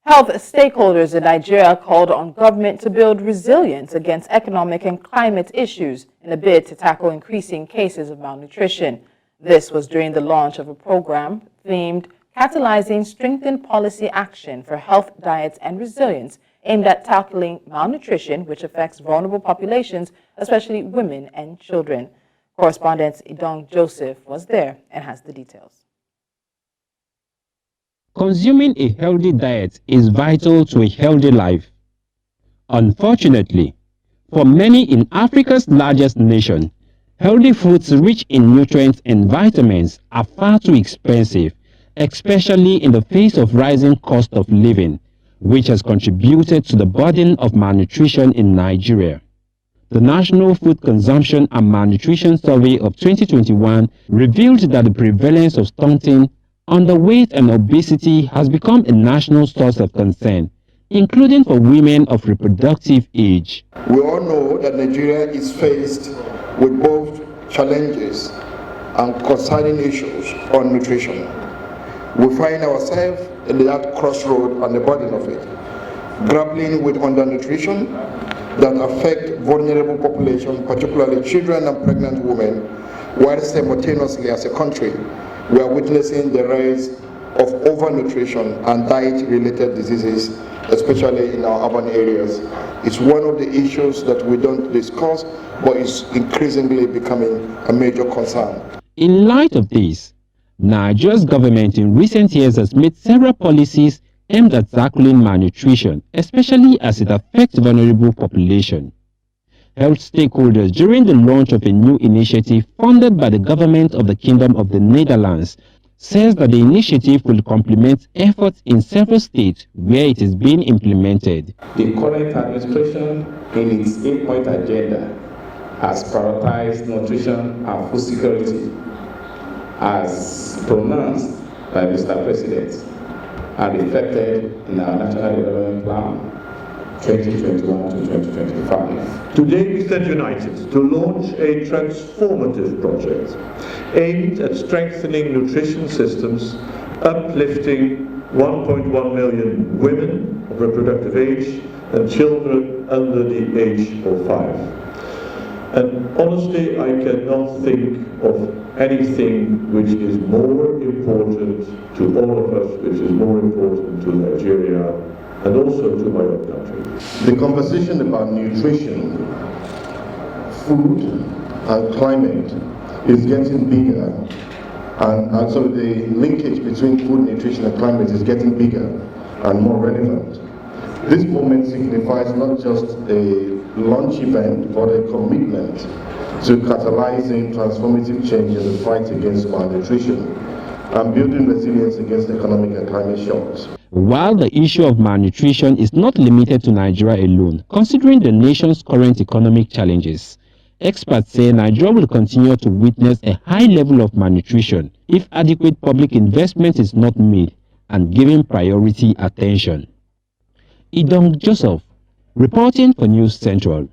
Health stakeholders in Nigeria called on government to build resilience against economic and climate issues in a bid to tackle increasing cases of malnutrition. This was during the launch of a program themed Catalyzing Strengthened Policy Action for Health, Diets, and Resilience, aimed at tackling malnutrition, which affects vulnerable populations, especially women and children. Correspondent Idong Joseph was there and has the details. Consuming a healthy diet is vital to a healthy life. Unfortunately, for many in Africa's largest nation, healthy foods rich in nutrients and vitamins are far too expensive, especially in the face of rising cost of living, which has contributed to the burden of malnutrition in Nigeria. The National Food Consumption and Malnutrition Survey of 2021 revealed that the prevalence of stunting, underweight and obesity has become a national source of concern, including for women of reproductive age. We all know that Nigeria is faced with both challenges and concerning issues on nutrition. We find ourselves in that crossroad and the burden of it, grappling with undernutrition that affect vulnerable populations, particularly children and pregnant women, while simultaneously as a country we are witnessing the rise of overnutrition and diet-related diseases, especially in our urban areas. It's one of the issues that we don't discuss, but is increasingly becoming a major concern. In light of this, Nigeria's government in recent years has made several policies aimed at tackling malnutrition, especially as it affects vulnerable populations. Health stakeholders during the launch of a new initiative funded by the government of the Kingdom of the Netherlands says that the initiative will complement efforts in several states where it is being implemented. The current administration, in its 8-point agenda, has prioritized nutrition and food security as pronounced by Mr. President and reflected in our National Development Plan 2021 to 2025. Today we stand united to launch a transformative project aimed at strengthening nutrition systems, uplifting 1.1 million women of reproductive age and children under the age of 5. And honestly, I cannot think of anything which is more important to all of us, which is more important to Nigeria and also to my own country. The conversation about nutrition, food and climate is getting bigger, and so the linkage between food, nutrition and climate is getting bigger and more relevant. This moment signifies not just a launch event, but a commitment to catalyzing transformative change in the fight against malnutrition and building resilience against economic and climate shocks. While the issue of malnutrition is not limited to Nigeria alone, considering the nation's current economic challenges, experts say Nigeria will continue to witness a high level of malnutrition if adequate public investment is not made and given priority attention. Idong Joseph, reporting for News Central.